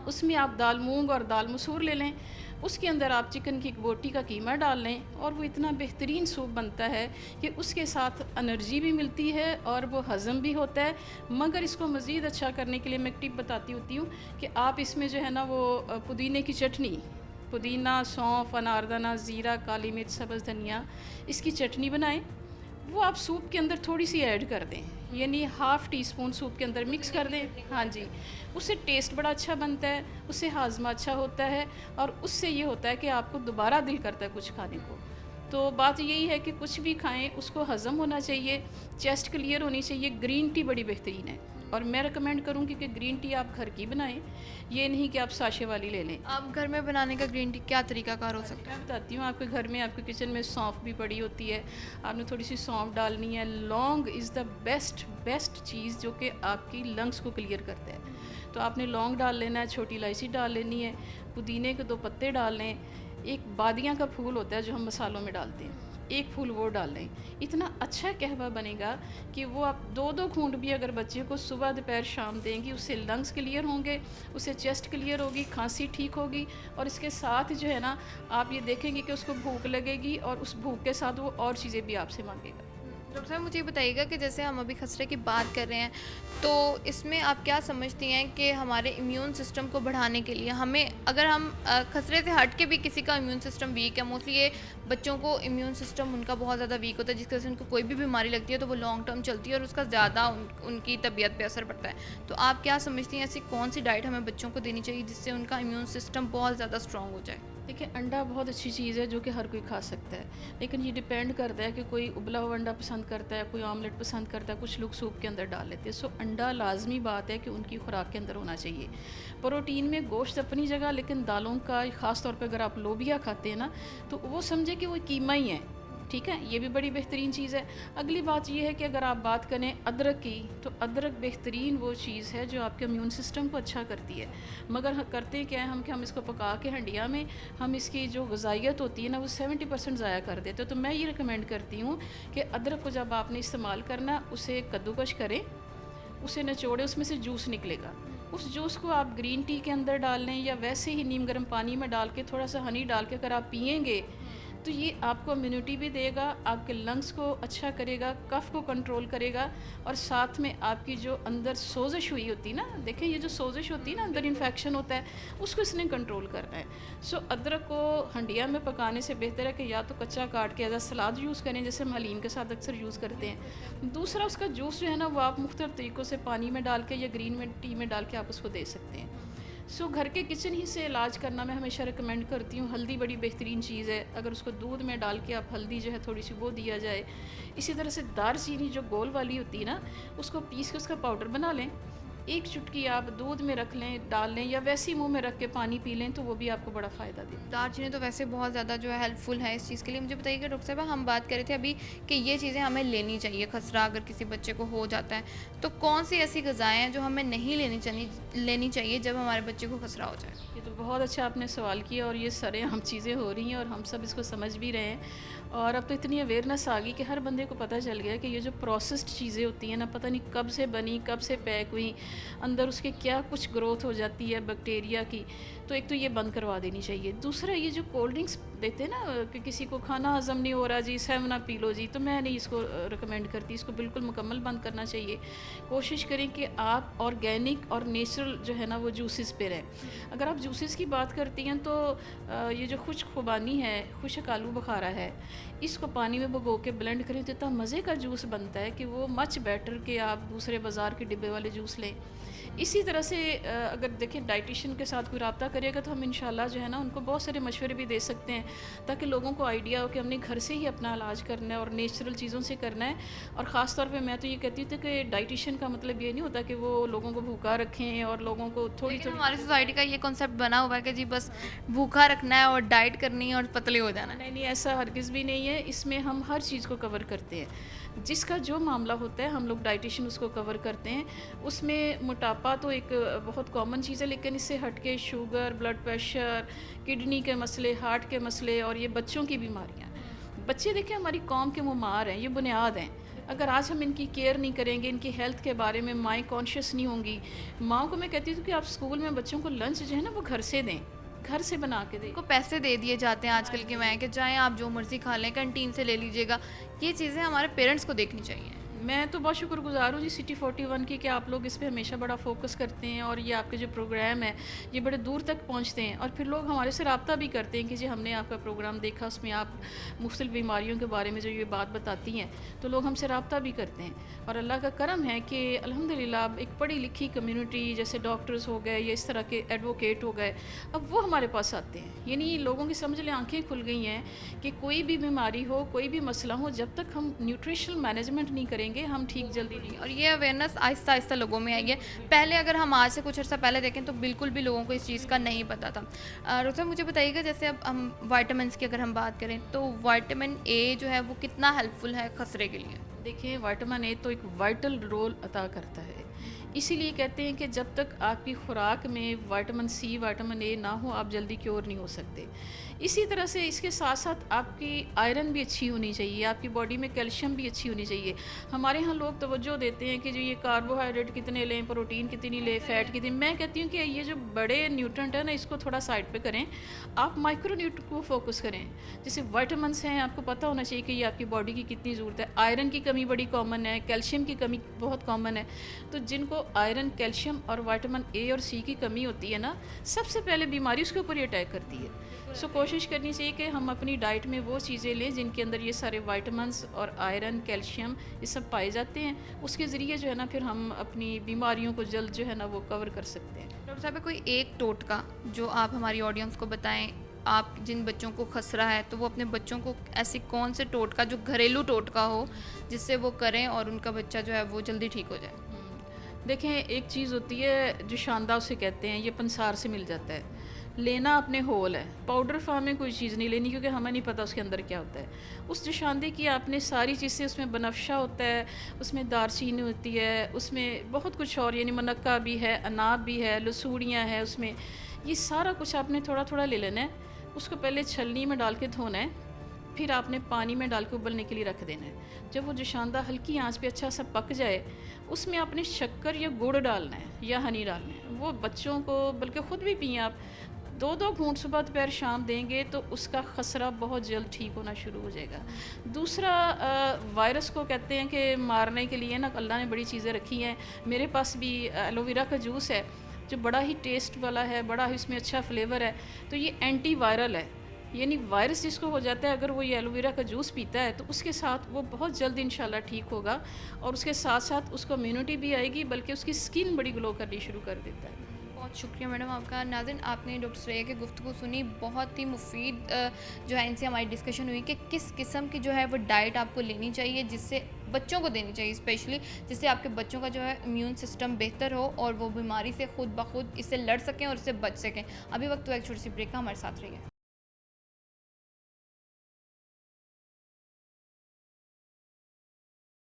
उसमें आप दाल मूंग और दाल मसूर ले लें, उसके अंदर आप चिकन की एक बोटी का कीमा डाल लें और वो इतना बेहतरीन सूप बनता है कि उसके साथ एनर्जी भी मिलती है और वो हज़म भी होता है। मगर इसको मज़ीद अच्छा करने के लिए मैं एक टिप बताती होती हूँ कि आप इसमें जो है ना वो पुदीने की चटनी, पुदीना, सौंफ, अनारदाना, ज़ीरा, काली मिर्च, सब्ज़ धनिया, इसकी चटनी बनाएं। वो आप सूप के अंदर थोड़ी सी ऐड कर दें, यानी हाफ़ टी स्पून सूप के अंदर मिक्स कर दें। हाँ जी, उससे टेस्ट बड़ा अच्छा बनता है, उससे हाजमा अच्छा होता है और उससे ये होता है कि आपको दोबारा दिल करता है कुछ खाने को। तो बात यही है कि कुछ भी खाएं उसको हज़म होना चाहिए, चेस्ट क्लियर होनी चाहिए। ग्रीन टी बड़ी बेहतरीन है, और मैं रिकमेंड करूँगी कि ग्रीन टी आप घर की बनाएं, ये नहीं कि आप साशे वाली ले लें। आप घर में बनाने का ग्रीन टी क्या तरीकाकार हो सकता है? मैं बताती हूँ, आपके घर में आपके किचन में सौंफ भी पड़ी होती है, आपने थोड़ी सी सौंफ डालनी है। लौंग इज़ द बेस्ट चीज़ जो कि आपकी लंग्स को क्लियर करता है। तो आपने लौंग डाल लेना है, छोटी इलायची डाल लेनी है, पुदीने के 2 पत्ते डाल लें, एक बादियाँ का फूल होता है जो हम मसालों में डालते हैं, एक फूल वो डाल लें। इतना अच्छा कहवा बनेगा कि वो आप 2-2 घूंट भी अगर बच्चे को सुबह दोपहर शाम देंगी, उससे लंग्स क्लियर होंगे, उससे चेस्ट क्लियर होगी, खांसी ठीक होगी, और इसके साथ जो है ना आप ये देखेंगे कि उसको भूख लगेगी और उस भूख के साथ वो और चीज़ें भी आपसे मांगेगा। डॉक्टर साहब मुझे ये बताइएगा कि जैसे हम अभी खसरे की बात कर रहे हैं, तो इसमें आप क्या समझती हैं कि हमारे इम्यून सिस्टम को बढ़ाने के लिए हमें, अगर हम खसरे से हट के भी किसी का इम्यून सिस्टम वीक है, मोस्टली ये बच्चों को इम्यून सिस्टम उनका बहुत ज़्यादा वीक होता है, जिसकी वजह से उनको कोई भी बीमारी लगती है तो वो लॉन्ग टर्म चलती है और उसका ज़्यादा उनकी तबीयत पे असर पड़ता है, तो आप क्या समझती हैं ऐसी कौन सी डाइट हमें बच्चों को देनी चाहिए जिससे उनका इम्यून सिस्टम बहुत ज़्यादा स्ट्रॉन्ग हो जाए? देखिए, अंडा बहुत अच्छी चीज़ है जो कि हर कोई खा सकता है, लेकिन ये डिपेंड करता है कि कोई उबला हुआ अंडा पसंद करता है, कोई ऑमलेट पसंद करता है, कुछ लोग सूप के अंदर डाल लेते हैं। सो अंडा लाजमी बात है कि उनकी खुराक के अंदर होना चाहिए। प्रोटीन में गोश्त अपनी जगह, लेकिन दालों का ख़ास तौर पर अगर आप लोबिया खाते हैं ना, तो वो समझे कि वो कीमा ही है, ठीक है, ये भी बड़ी बेहतरीन चीज़ है। अगली बात ये है कि अगर आप बात करें अदरक की, तो अदरक बेहतरीन वो चीज़ है जो आपके इम्यून सिस्टम को अच्छा करती है। मगर करते क्या है हम कि हम इसको पका के हंडिया में हम इसकी जो ग़िज़ाइयत होती है ना वो 70% ज़ाया कर देते हैं। तो मैं ये रिकमेंड करती हूँ कि अदरक को जब आपने इस्तेमाल करना, उसे कद्दूकश करें, उसे निचोड़े, उसमें से जूस निकलेगा, उस जूस को आप ग्रीन टी के अंदर डाल लें या वैसे ही नीम गर्म पानी में डाल के थोड़ा सा हनी डाल के अगर आप पिएंगे तो ये आपको इम्यूनिटी भी देगा, आपके लंग्स को अच्छा करेगा, कफ को कंट्रोल करेगा, और साथ में आपकी जो अंदर सोजिश हुई होती है ना, देखें ये जो सोजिश होती है ना, अंदर इन्फेक्शन होता है, उसको इसने कंट्रोल करना है। सो अदरक को हंडिया में पकाने से बेहतर है कि या तो कच्चा काट के एज अ सलाद यूज़ करें, जैसे हम हलीम के साथ अक्सर यूज़ करते हैं। दूसरा, उसका जूस जो है ना वो आप मुख्तलिफ तरीक़ों से पानी में डाल के या ग्रीन में टी में डाल के आप उसको दे सकते हैं। सो घर के किचन ही से इलाज करना मैं हमेशा रिकमेंड करती हूँ। हल्दी बड़ी बेहतरीन चीज़ है, अगर उसको दूध में डाल के आप हल्दी जो है थोड़ी सी वो दिया जाए। इसी तरह से दारचीनी जो गोल वाली होती है ना, उसको पीस के उसका पाउडर बना लें, एक चुटकी आप दूध में रख लें, डाल लें, या वैसे ही मुंह में रख के पानी पी लें, तो वो भी आपको बड़ा फ़ायदा देगा। दालचीनी तो वैसे बहुत ज़्यादा जो है हेल्पफुल है इस चीज़ के लिए। मुझे बताइएगा डॉक्टर साहब, हम बात कर रहे थे अभी कि ये चीज़ें हमें लेनी चाहिए, खसरा अगर किसी बच्चे को हो जाता है, तो कौन सी ऐसी ग़िज़ाएँ हैं जो हमें नहीं लेनी चाहिए जब हमारे बच्चे को खसरा हो जाए? ये तो बहुत अच्छा आपने सवाल किया, और ये सरेआम चीज़ें हो रही हैं और हम सब इसको समझ भी रहे हैं। और अब तो इतनी अवेयरनेस आ गई कि हर बंदे को पता चल गया कि ये जो प्रोसेस्ड चीज़ें होती हैं ना, पता नहीं कब से बनी, कब से पैक हुई, अंदर उसके क्या कुछ ग्रोथ हो जाती है बैक्टीरिया की, तो एक तो ये बंद करवा देनी चाहिए। दूसरा, ये जो कोल्ड ड्रिंक्स देते हैं ना कि किसी को खाना हज़म नहीं हो रहा जी, 7 अप पी लो जी, तो मैं नहीं इसको रिकमेंड करती, इसको बिल्कुल मुकम्मल बंद करना चाहिए। कोशिश करें कि आप ऑर्गेनिक और नेचुरल जो है ना वो जूसेस पे रहें। अगर आप जूसेस की बात करती हैं तो ये जो खुश्क खुबानी है, खुश्क आलू बुखारा है, इसको पानी में भिगो के ब्लेंड करें तो इतना मज़े का जूस बनता है कि वो मच बेटर कि आप दूसरे बाज़ार के डिब्बे वाले जूस लें। इसी तरह से अगर देखें डाइटिशियन के साथ कोई रब्ता करेगा तो हम इंशाल्लाह जो है ना उनको बहुत सारे मशवरे भी दे सकते हैं, ताकि लोगों को आइडिया हो कि हमने घर से ही अपना इलाज करना है और नेचुरल चीज़ों से करना है। और ख़ास तौर पे मैं तो ये कहती हूँ कि डाइटिशियन का मतलब ये नहीं होता कि वो लोगों को भूखा रखें और लोगों को थोड़ी थोड़ी। हमारी सोसाइटी का ये कॉन्सेप्ट बना हुआ है कि जी बस भूखा रखना है और डाइट करनी है और पतले हो जाना है। नहीं नहीं, ऐसा हरगिज़ भी नहीं है। इसमें हम हर चीज़ को कवर करते हैं, जिसका जो मामला होता है हम लोग डाइटिशियन उसको कवर करते हैं। उसमें मोटापा तो एक बहुत कॉमन चीज़ है, लेकिन इससे हट के शुगर, ब्लड प्रेशर, किडनी के मसले, हार्ट के मसले और ये बच्चों की बीमारियाँ। बच्चे देखें हमारी कौम के मुमार हैं, ये बुनियाद हैं। अगर आज हम इनकी केयर नहीं करेंगे, इनकी हेल्थ के बारे में माएँ कॉन्शियस नहीं होंगी। माँ को मैं कहती हूँ कि आप स्कूल में बच्चों को लंच जो है ना वो घर से दें, घर से बना के दें। को पैसे दे दिए जाते हैं आजकल के मैं कि चाहे आप जो मर्ज़ी खा लें, कैंटीन से ले लीजिएगा। ये चीज़ें हमारे पेरेंट्स को देखनी चाहिए। मैं तो बहुत शुक्रगुजार हूँ जी सिटी 41 की कि आप लोग इस पे हमेशा बड़ा फोकस करते हैं, और ये आपके जो प्रोग्राम है ये बड़े दूर तक पहुँचते हैं, और फिर लोग हमारे से रब्ता भी करते हैं कि जी हमने आपका प्रोग्राम देखा, उसमें आप मुख्तलिफ बीमारियों के बारे में जो ये बात बताती हैं, तो लोग हमसे रब्ता भी करते हैं। और अल्लाह का करम है कि अल्हम्दुलिल्लाह अब एक पढ़ी लिखी कम्यूनिटी, जैसे डॉक्टर्स हो गए या इस तरह के एडवोकेट हो गए, अब वो हमारे पास आते हैं। यानी लोगों की समझ लें आँखें खुल गई हैं कि कोई भी बीमारी हो, कोई भी मसला हो, जब तक हम न्यूट्रिशनल मैनेजमेंट नहीं करेंगे लेंगे हम ठीक जल्दी नहीं। और ये अवेयरनेस आहिस्ता आहिस्ता लोगों में आई है। पहले अगर हम आज से कुछ अर्सा पहले देखें तो बिल्कुल भी लोगों को इस चीज़ का नहीं पता था। रोज़ा मुझे बताइएगा, जैसे अब हम विटामिन्स की अगर हम बात करें तो विटामिन ए जो है वो कितना हेल्पफुल है खसरे के लिए? देखिए, विटामिन ए तो एक वाइटल रोल अदा करता है। इसीलिए कहते हैं कि जब तक आपकी खुराक में विटामिन सी, विटामिन ए ना हो, आप जल्दी क्योर नहीं हो सकते। इसी तरह से इसके साथ साथ आपकी आयरन भी अच्छी होनी चाहिए, आपकी बॉडी में कैल्शियम भी अच्छी होनी चाहिए। हमारे यहाँ लोग तवज्जो देते हैं कि जो ये कार्बोहाइड्रेट कितने लें, प्रोटीन कितनी लें, फ़ैट कितनी। मैं कहती हूँ कि ये जो बड़े न्यूट्रेंट है ना, इसको थोड़ा साइड पे करें, आप माइक्रो न्यूट्रेंट को फोकस करें। जैसे विटामिन्स हैं, आपको पता होना चाहिए कि ये आपकी बॉडी की कितनी ज़रूरत है। आयरन की कमी बड़ी कॉमन है, कैल्शियम की कमी बहुत कॉमन है। तो जिनको आयरन, कैल्शियम और विटामिन ए और सी की कमी होती है ना, सबसे पहले बीमारी उसके ऊपर ही अटैक करती है। सो कोशिश करनी चाहिए कि हम अपनी डाइट में वो चीज़ें लें जिनके अंदर ये सारे विटामिन्स और आयरन, कैल्शियम ये सब पाए जाते हैं। उसके ज़रिए जो है ना फिर हम अपनी बीमारियों को जल्द जो है ना वो कवर कर सकते हैं। डॉक्टर साहब, कोई एक टोटका जो आप हमारी ऑडियंस को बताएं, आप जिन बच्चों को खसरा है तो वो अपने बच्चों को ऐसी कौन से टोटका जो घरेलू टोटका हो जिससे वो करें और उनका बच्चा जो है वो जल्दी ठीक हो जाए? देखें, एक चीज़ होती है जो शानदा उसे कहते हैं, ये पंसार से मिल जाता है। लेना अपने होल है, पाउडर फॉर्म में कोई चीज़ नहीं लेनी क्योंकि हमें नहीं पता उसके अंदर क्या होता है। उस जोशांदे की आपने सारी चीज़ें, उसमें बनफशा होता है, उसमें दारचीनी होती है, उसमें बहुत कुछ और, यानी मनक्का भी है, अनाब भी है, लसूड़ियाँ हैं उसमें। ये सारा कुछ आपने थोड़ा थोड़ा ले लेना है। उसको पहले छलनी में डाल के धोना है, फिर आपने पानी में डाल के उबलने के लिए रख देना है। जब वो जोशांदा हल्की आंच पे अच्छा सा पक जाए, उसमें आपने शक्कर या गुड़ डालना है या हनी डालना है। वो बच्चों को, बल्कि ख़ुद भी पिए आप, 2-2 घूंट सुबह दोपहर शाम देंगे तो उसका खसरा बहुत जल्द ठीक होना शुरू हो जाएगा। दूसरा, वायरस को कहते हैं कि मारने के लिए ना अल्लाह ने बड़ी चीज़ें रखी हैं। मेरे पास भी एलोवेरा का जूस है जो बड़ा ही टेस्ट वाला है, बड़ा ही इसमें अच्छा फ्लेवर है। तो ये एंटी वायरल है, यानी वायरस जिसको हो जाता है अगर वो ये एलोवेरा का जूस पीता है तो उसके साथ वो बहुत जल्द इंशाल्लाह ठीक होगा। और उसके साथ साथ उसको इम्यूनिटी भी आएगी, बल्कि उसकी स्किन बड़ी ग्लो करनी शुरू कर देता है। बहुत शुक्रिया मैडम आपका। नाज़रीन, आपने डॉक्टर श्रेया की गुफ्तगू सुनी, बहुत ही मुफीद जो है इनसे हमारी डिस्कशन हुई कि किस किस्म की जो है वो डाइट आपको लेनी चाहिए, जिससे बच्चों को देनी चाहिए स्पेशली, जिससे आपके बच्चों का जो है इम्यून सिस्टम बेहतर हो और वो बीमारी से खुद ब खुद इससे लड़ सकें और इससे बच सकें। अभी वक्त तो एक छोटी सी ब्रेक का, हमारे साथ रहिए।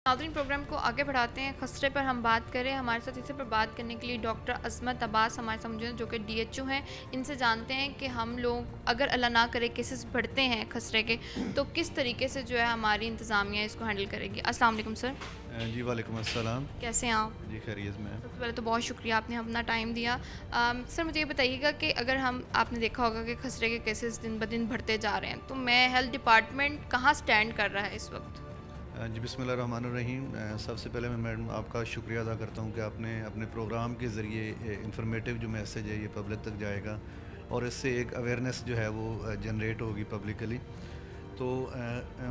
नाज़रीन, प्रोग्राम को आगे बढ़ाते हैं। खसरे पर हम बात करें, हमारे साथ इसी पर बात करने के लिए डॉक्टर अज़मत अब्बास हमारे साथ मौजूद हैं जो कि DHO हैं। इनसे जानते हैं कि हम लोग अगर अल्लाह ना करे केसेस बढ़ते हैं खसरे के, तो किस तरीके से जो है हमारी इंतज़ामिया इसको हैंडल करेगी। अस्सलाम वालेकुम सर। जी वालेकुम अस्सलाम। कैसे हैं आप? जी खैरियत में। सबसे पहले तो बहुत शुक्रिया, आपने अपना टाइम दिया। सर, मुझे ये बताइएगा कि अगर हम, आपने देखा होगा कि खसरे के केसेस दिन ब दिन बढ़ते जा रहे हैं, तो मैं हेल्थ डिपार्टमेंट कहाँ स्टैंड कर रहा है इस वक्त? जी बिस्मिल्लाहिर्रहमानिर्रहीम। सबसे पहले मैं मैडम आपका शुक्रिया अदा करता हूँ कि आपने अपने प्रोग्राम के ज़रिए इंफॉर्मेटिव जो मैसेज है ये पब्लिक तक जाएगा और इससे एक अवेयरनेस जो है वो जनरेट होगी पब्लिकली। तो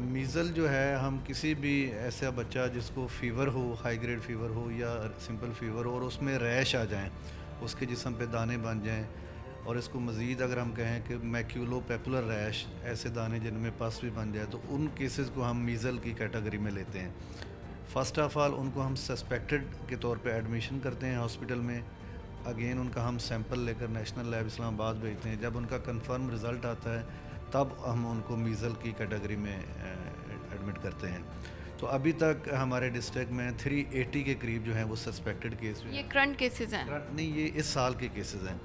मीज़ल जो है, हम किसी भी ऐसा बच्चा जिसको फ़ीवर हो, हाई ग्रेड फ़ीवर हो या सिंपल फ़ीवर हो और उसमें रैश आ जाएँ, उसके जिस्म पे दाने बन जाएँ, और इसको मज़ीद अगर हम कहें कि मैक्यूलोपेपुलर रैश, ऐसे दाने जिनमें पस भी बन जाए, तो उन केसेस को हम मीज़ल की कैटेगरी में लेते हैं। फ़र्स्ट ऑफ़ ऑल उनको हम सस्पेक्टेड के तौर पे एडमिशन करते हैं हॉस्पिटल में। अगेन उनका हम सैंपल लेकर नेशनल लैब इस्लामाबाद भेजते हैं। जब उनका कंफर्म रिज़ल्ट आता है तब हम उनको मीज़ल की कैटेगरी में एडमिट करते हैं। तो अभी तक हमारे डिस्ट्रिक्ट में 380 के करीब जो हैं वो सस्पेक्टेड केस ये करंट केसेस हैं? नहीं, ये इस साल के केसेस हैं।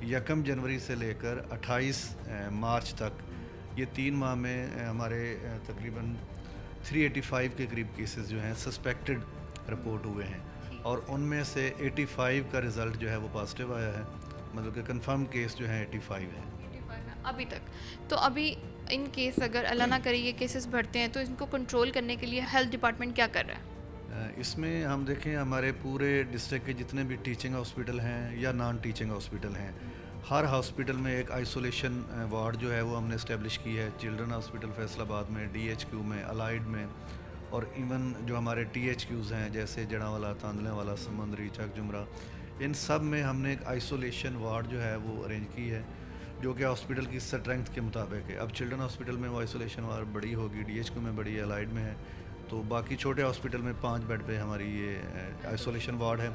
1 जनवरी से लेकर 28 मार्च तक, ये 3 माह में हमारे तकरीबन 385 के करीब केसेस जो हैं सस्पेक्टेड रिपोर्ट हुए हैं, और उनमें से 85 का रिज़ल्ट जो है वो पॉजिटिव आया है। मतलब कि कंफर्म केस जो है 85 है अभी तक। तो अभी इन केस अगर अल्लाह ना करे ये केसेस बढ़ते हैं, तो इनको कंट्रोल करने के लिए हेल्थ डिपार्टमेंट क्या कर रहा है? इसमें हम देखें, हमारे पूरे डिस्ट्रिक्ट के जितने भी टीचिंग हॉस्पिटल हैं या नॉन टीचिंग हॉस्पिटल हैं, हर हॉस्पिटल में एक आइसोलेशन वार्ड जो है वो हमने इस्टेब्लिश की है। चिल्ड्रन हॉस्पिटल फैसलाबाद में, DHQ में, अलाइड में, और इवन जो हमारे THQs हैं जैसे जड़ावाला, तांदलेवाला, समंदरी, चक जुमरा, इन सब में हमने एक आइसोलेशन वार्ड जो है वो अरेंज की है, जो कि हॉस्पिटल की स्ट्रेंथ के मुताबिक है। अब चिल्ड्रन हॉस्पिटल में वो आइसोलेशन वार्ड बड़ी होगी, DHQ में बड़ी है, अलाइड में है, तो बाकी छोटे हॉस्पिटल में 5 बेड पे हमारी ये आइसोलेशन वार्ड है।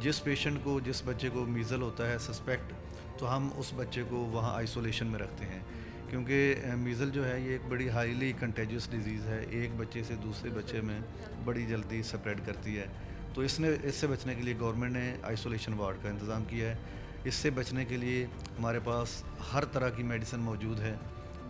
जिस पेशेंट को, जिस बच्चे को मीज़ल होता है सस्पेक्ट, तो हम उस बच्चे को वहाँ आइसोलेशन में रखते हैं, क्योंकि मीज़ल जो है ये एक बड़ी हाईली कंटेजियस डिजीज़ है, एक बच्चे से दूसरे बच्चे में बड़ी जल्दी स्प्रेड करती है। तो इससे बचने के लिए गवर्नमेंट ने आइसोलेशन वार्ड का इंतज़ाम किया है। इससे बचने के लिए हमारे पास हर तरह की मेडिसिन मौजूद है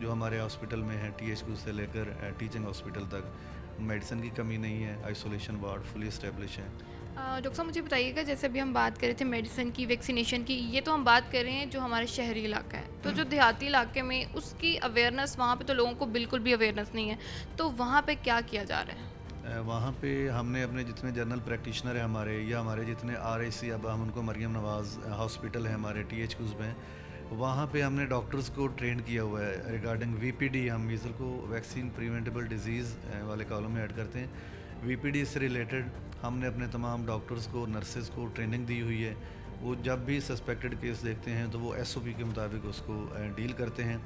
जो हमारे हॉस्पिटल में है, THQ से लेकर टीचिंग हॉस्पिटल तक मेडिसिन की कमी नहीं है। आइसोलेशन वार्ड फुली इस्टेब्लिश है। डॉक्टर साहब मुझे बताइएगा, जैसे अभी हम बात कर रहे थे मेडिसिन की, वैक्सीनेशन की, ये तो हम बात कर रहे हैं जो हमारे शहरी इलाका है, तो जो देहाती इलाके में उसकी अवेयरनेस, वहाँ पे तो लोगों को बिल्कुल भी अवेयरनेस नहीं है, तो वहाँ पे क्या किया जा रहा है? वहाँ पे हमने अपने जितने जनरल प्रैक्टिशनर हैं हमारे, या हमारे जितने RAC, अब हम उनको मरियम नवाज़ हॉस्पिटल है हमारे THQs में, वहाँ पे हमने डॉक्टर्स को ट्रेन किया हुआ है रिगार्डिंग VPD। हम मीज़ल को वैक्सीन प्रिवेंटेबल डिजीज़ वाले कॉलम में ऐड करते हैं। VPD से रिलेटेड हमने अपने तमाम डॉक्टर्स को, नर्सेज़ को ट्रेनिंग दी हुई है। वो जब भी सस्पेक्टेड केस देखते हैं तो वो SOP के मुताबिक उसको डील करते हैं।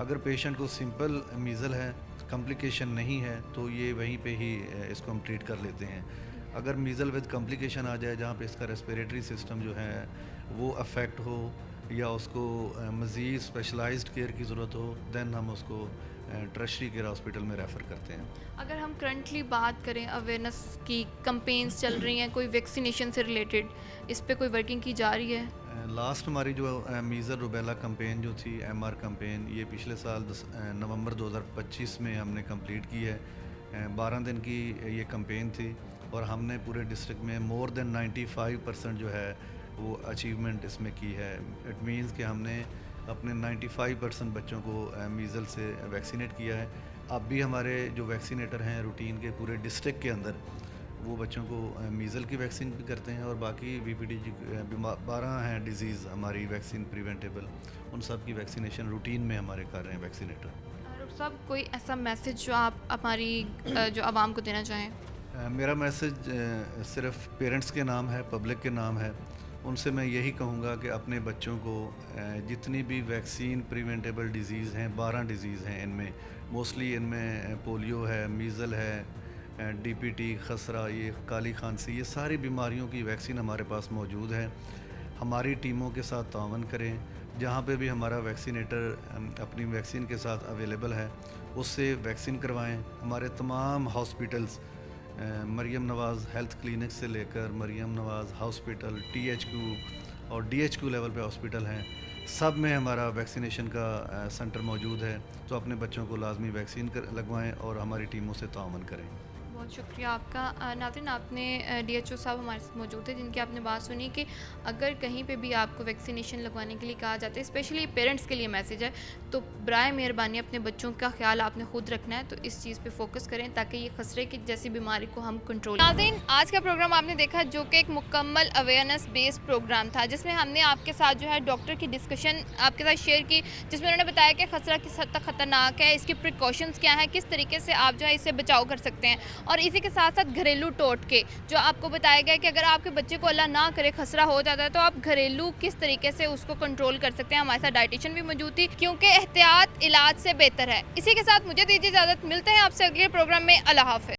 अगर पेशेंट को सिंपल मीज़ल है, कॉम्प्लिकेशन नहीं है, तो ये वहीं पे ही इसको हम ट्रीट कर लेते हैं। अगर मीज़ल विद कॉम्प्लिकेशन आ जाए, जहाँ पे इसका रेस्पिरेटरी सिस्टम जो है वो अफेक्ट हो या उसको मज़ीद स्पेशलाइज्ड केयर की ज़रूरत हो, देन हम उसको टर्शरी केयर हॉस्पिटल में रेफ़र करते हैं। अगर हम करंटली बात करें अवेयरनेस की, कैंपेन्स चल रही हैं कोई वैक्सीनेशन से रिलेटेड, इस पे कोई वर्किंग की जा रही है? लास्ट हमारी जो मीज़ल रुबेला कैंपेन जो थी, MR कैंपेन, ये पिछले साल नवंबर 2025 में हमने कंप्लीट की है। 12 दिन की ये कैंपेन थी और हमने पूरे डिस्ट्रिक्ट में मोर देन 95% जो है वो अचीवमेंट इसमें की है। इट मीन्स कि हमने अपने 95% बच्चों को मीज़ल से वैक्सीनेट किया है। अब भी हमारे जो वैक्सीनेटर हैं रूटीन के पूरे डिस्ट्रिक्ट के अंदर, वो बच्चों को मीज़ल की वैक्सीन भी करते हैं, और बाकी VPD 12 हैं डिजीज़ हमारी वैक्सीन प्रिवेंटेबल, उन सब की वैक्सीनेशन रूटीन में हमारे कर रहे हैं वैक्सीनेटर। डॉक्टर साहब, कोई ऐसा मैसेज जो आप हमारी जो आवाम को देना चाहें? मेरा मैसेज सिर्फ पेरेंट्स के नाम है, पब्लिक के नाम है। उनसे मैं यही कहूँगा कि अपने बच्चों को जितनी भी वैक्सीन प्रिवेंटेबल डिजीज़ हैं, 12 डिजीज़ हैं इनमें, मोस्टली इनमें पोलियो है, मीज़ल है, DPT, खसरा, ये काली खांसी, ये सारी बीमारियों की वैक्सीन हमारे पास मौजूद है। हमारी टीमों के साथ तावन करें। जहाँ पे भी हमारा वैक्सीनेटर अपनी वैक्सीन के साथ अवेलेबल है, उससे वैक्सीन करवाएं। हमारे तमाम हॉस्पिटल्स, मरियम नवाज़ हेल्थ क्लिनिक से लेकर मरियम नवाज़ हॉस्पिटल, THQ और DHQ लेवल पे हॉस्पिटल हैं, सब में हमारा वैक्सीनेशन का सेंटर मौजूद है। तो अपने बच्चों को लाजमी वैक्सीन लगवाएं और हमारी टीमों से तावन करें। बहुत शुक्रिया आपका। नाज़रीन, आपने DHO साहब हमारे साथ मौजूद थे, जिनकी आपने बात सुनी कि अगर कहीं पे भी आपको वैक्सीनेशन लगवाने के लिए कहा जाता है, स्पेशली पेरेंट्स के लिए मैसेज है, तो बराए मेहरबानी अपने बच्चों का ख्याल आपने खुद रखना है। तो इस चीज़ पे फोकस करें ताकि ये खसरे की जैसी बीमारी को हम कंट्रोल। नाज़रीन, आज का प्रोग्राम आपने देखा जो कि एक मुकम्मल अवेयरनेस बेस्ड प्रोग्राम था, जिसमें हमने आपके साथ जो है डॉक्टर की डिस्कशन आपके साथ शेयर की, जिसमें उन्होंने बताया कि खसरा किस हद तक ख़तरनाक है, इसकी प्रिकॉशंस क्या हैं, किस तरीके से आप जो है इससे बचाव कर सकते हैं, और इसी के साथ साथ घरेलू टोटके जो आपको बताया गया कि अगर आपके बच्चे को अल्लाह ना करे खसरा हो जाता है तो आप घरेलू किस तरीके से उसको कंट्रोल कर सकते हैं। हमारे साथ डाइटिशियन भी मौजूद थी, क्योंकि एहतियात इलाज से बेहतर है। इसी के साथ मुझे दीजिए इजाज़त, मिलते हैं आपसे अगले प्रोग्राम में। अल्लाह हाफ़िज़।